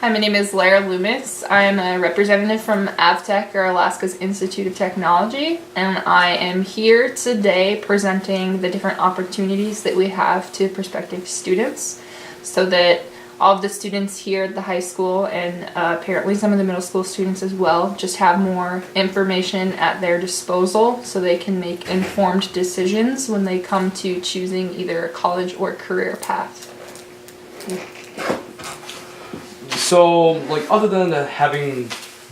Hi, my name is Lara Loomis. I'm a representative from AVTEC, or Alaska's Institute of Technology, and I am here today presenting the different opportunities that we have to prospective students so that all of the students here at the high school and apparently some of the middle school students as well just have more information at their disposal so they can make informed decisions when they come to choosing either a college or career path. So, other than having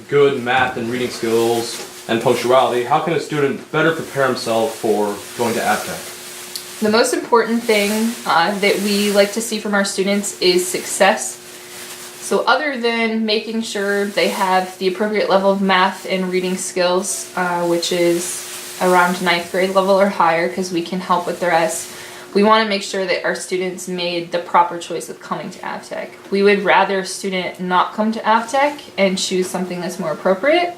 good math and reading skills and punctuality, how can a student better prepare himself for going to AVTEC? The most important thing that we like to see from our students is success. So other than making sure they have the appropriate level of math and reading skills, which is around 9th grade level or higher, because we can help with the rest, we want to make sure that our students made the proper choice of coming to AVTEC. We would rather a student not come to AVTEC and choose something that's more appropriate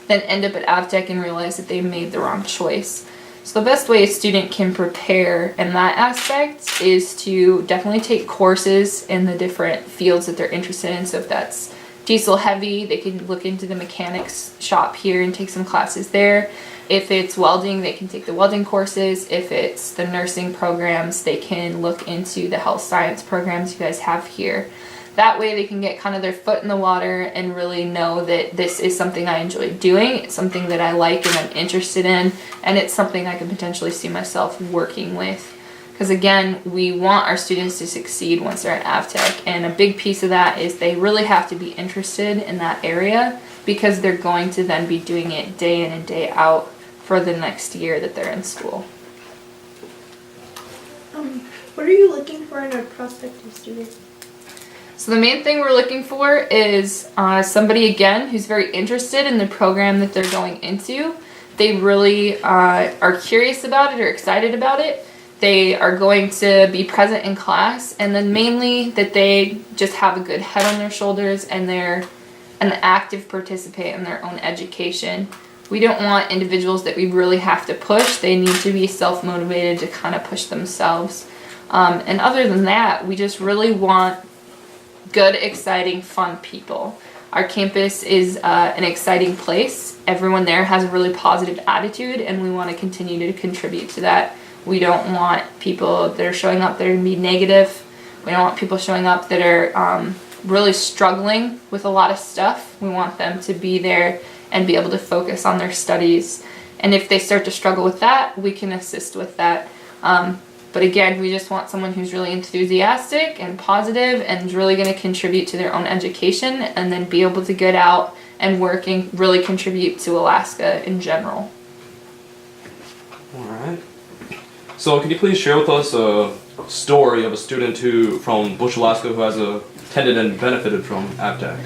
than end up at AVTEC and realize that they made the wrong choice. So the best way a student can prepare in that aspect is to definitely take courses in the different fields that they're interested in. So if that's diesel heavy, they can look into the mechanics shop here and take some classes there. If it's welding, they can take the welding courses. If it's the nursing programs, they can look into the health science programs you guys have here. That way they can get kind of their foot in the water and really know that this is something I enjoy doing, it's something that I like and I'm interested in, and it's something I can potentially see myself working with. Because again, we want our students to succeed once they're at AVTEC, and a big piece of that is they really have to be interested in that area because they're going to then be doing it day in and day out for the next year that they're in school. What are you looking for in a prospective student? So the main thing we're looking for is somebody, again, who's very interested in the program that they're going into. They really are curious about it or excited about it. They are going to be present in class, and then mainly that they just have a good head on their shoulders and they're an active participant in their own education. We don't want individuals that we really have to push. They need to be self-motivated to kind of push themselves. And other than that, we just really want good, exciting, fun people. Our campus is an exciting place. Everyone there has a really positive attitude, and we want to continue to contribute to that. We don't want people that are showing up that are going to be negative. We don't want people showing up that are really struggling with a lot of stuff. We want them to be there and be able to focus on their studies. And if they start to struggle with that, we can assist with that. But again, we just want someone who's really enthusiastic and positive and is really going to contribute to their own education and then be able to get out and work and really contribute to Alaska in general. Alright. So can you please share with us a story of a student from Bush, Alaska who has attended and benefited from AVTEC?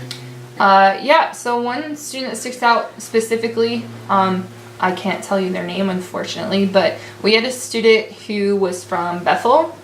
Yeah, so one student that sticks out specifically, I can't tell you their name unfortunately, but we had a student who was from Bethel,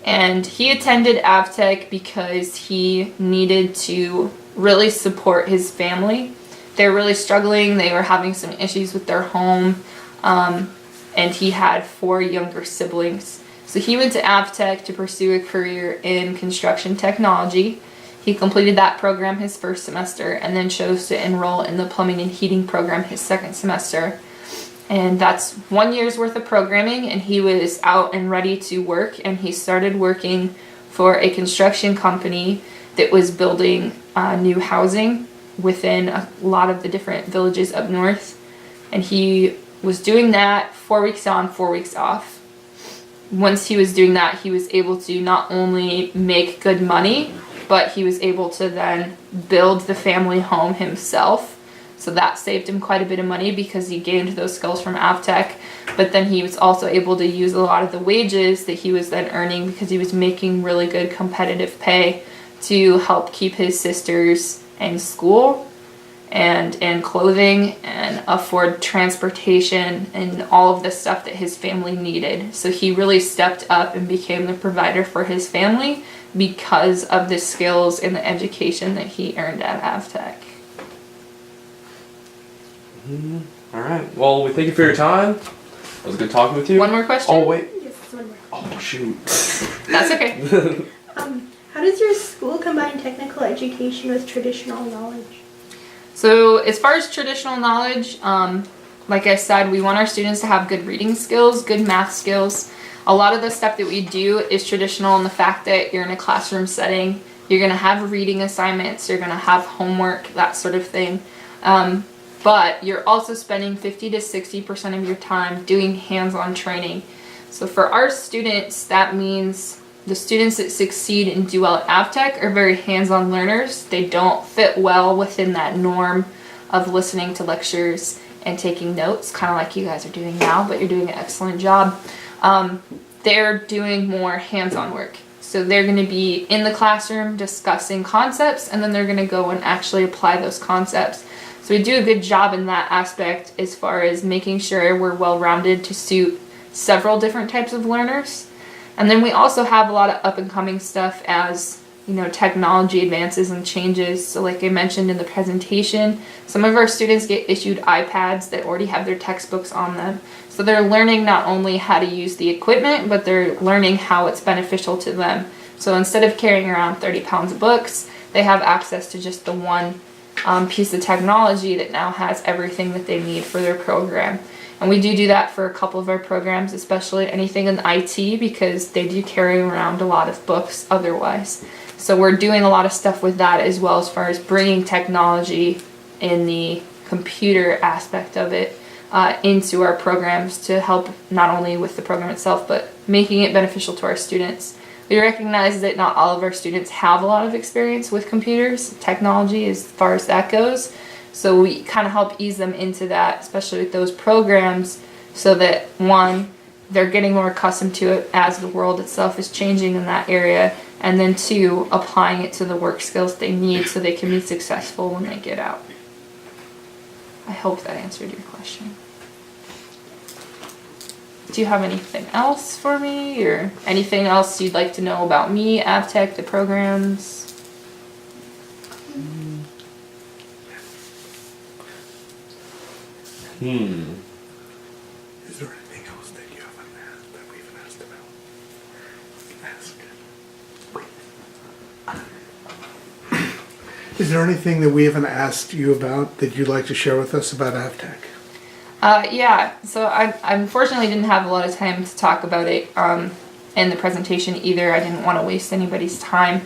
and he attended AVTEC because he needed to really support his family. They were really struggling, they were having some issues with their home, and he had 4 younger siblings. So he went to AVTEC to pursue a career in construction technology. He completed that program his first semester and then chose to enroll in the plumbing and heating program his second semester. And that's 1 year's worth of programming, and he was out and ready to work, and he started working for a construction company that was building new housing within a lot of the different villages up north. And he was doing that 4 weeks on, 4 weeks off. Once he was doing that, he was able to not only make good money, but he was able to then build the family home himself. So that saved him quite a bit of money because he gained those skills from AVTEC. But then he was also able to use a lot of the wages that he was then earning because he was making really good competitive pay to help keep his sisters in school and clothing and afford transportation and all of the stuff that his family needed. So he really stepped up and became the provider for his family because of the skills and the education that he earned at AVTEC. Alright, well, we thank you for your time. It was good talking with you. One more question? Oh, wait. Yes, one more. Oh, shoot. That's okay. How does your school combine technical education with traditional knowledge? So as far as traditional knowledge, like I said, we want our students to have good reading skills, good math skills. A lot of the stuff that we do is traditional in the fact that you're in a classroom setting. You're going to have reading assignments, you're going to have homework, that sort of thing. But you're also spending 50 to 60% of your time doing hands-on training. So for our students, that means the students that succeed and do well at AVTEC are very hands-on learners. They don't fit well within that norm of listening to lectures and taking notes, kind of like you guys are doing now, but you're doing an excellent job. They're doing more hands-on work. So they're going to be in the classroom discussing concepts, and then they're going to go and actually apply those concepts. So we do a good job in that aspect as far as making sure we're well-rounded to suit several different types of learners. And then we also have a lot of up-and-coming stuff as, you know, technology advances and changes. So like I mentioned in the presentation, some of our students get issued iPads that already have their textbooks on them. So they're learning not only how to use the equipment, but they're learning how it's beneficial to them. So instead of carrying around 30 pounds of books, they have access to just the one piece of technology that now has everything that they need for their program. And we do that for a couple of our programs, especially anything in IT, because they do carry around a lot of books otherwise. So we're doing a lot of stuff with that as well, as far as bringing technology in the computer aspect of it into our programs to help not only with the program itself, but making it beneficial to our students. We recognize that not all of our students have a lot of experience with computers, technology as far as that goes. So we kind of help ease them into that, especially with those programs, so that one, they're getting more accustomed to it as the world itself is changing in that area, and then two, applying it to the work skills they need so they can be successful when they get out. I hope that answered your question. Do you have anything else for me, or anything else you'd like to know about me, AVTEC, the programs? Is there anything else that you haven't asked that we haven't asked about? Is there anything that we haven't asked you about that you'd like to share with us about AVTEC? Yeah, so I unfortunately didn't have a lot of time to talk about it in the presentation either. I didn't want to waste anybody's time.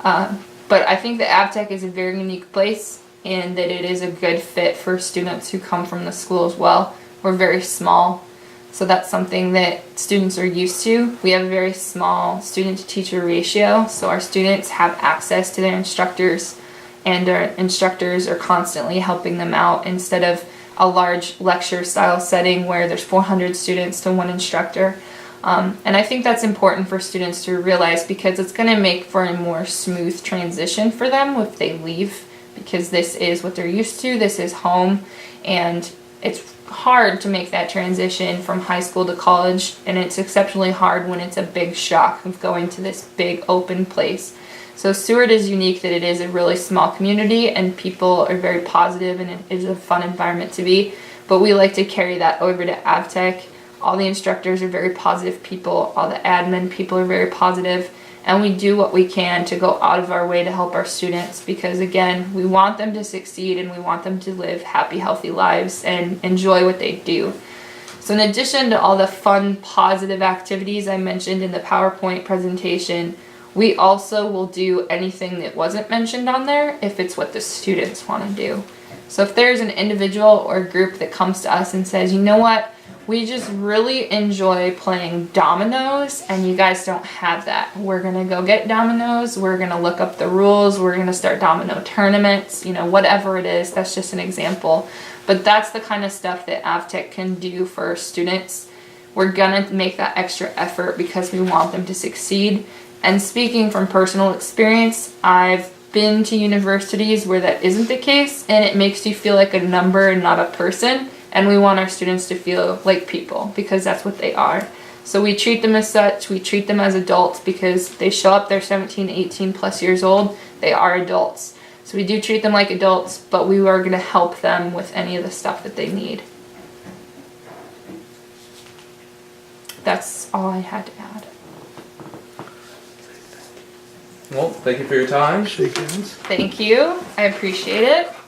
But I think that AVTEC is a very unique place, and that it is a good fit for students who come from the school as well. We're very small, so that's something that students are used to. We have a very small student-to-teacher ratio, so our students have access to their instructors, and our instructors are constantly helping them out instead of a large lecture style setting where there's 400 students to one instructor. And I think that's important for students to realize, because it's going to make for a more smooth transition for them if they leave, because this is what they're used to, this is home, and it's hard to make that transition from high school to college, and it's exceptionally hard when it's a big shock of going to this big open place. So Seward is unique that it is a really small community and people are very positive, and it is a fun environment to be, but we like to carry that over to AVTEC. All the instructors are very positive people, all the admin people are very positive, and we do what we can to go out of our way to help our students, because again, we want them to succeed and we want them to live happy, healthy lives and enjoy what they do. So in addition to all the fun, positive activities I mentioned in the PowerPoint presentation, we also will do anything that wasn't mentioned on there if it's what the students want to do. So if there's an individual or group that comes to us and says, you know what, we just really enjoy playing dominoes and you guys don't have that. We're going to go get dominoes. We're going to look up the rules. We're going to start domino tournaments, you know, whatever it is. That's just an example. But that's the kind of stuff that AVTEC can do for students. We're going to make that extra effort because we want them to succeed. And speaking from personal experience, I've been to universities where that isn't the case, and it makes you feel like a number and not a person. And we want our students to feel like people, because that's what they are. So we treat them as such. We treat them as adults because they show up, they're 17, 18 plus years old. They are adults. So we do treat them like adults, but we are going to help them with any of the stuff that they need. That's all I had to add. Well, thank you for your time. Shake hands. Thank you. I appreciate it.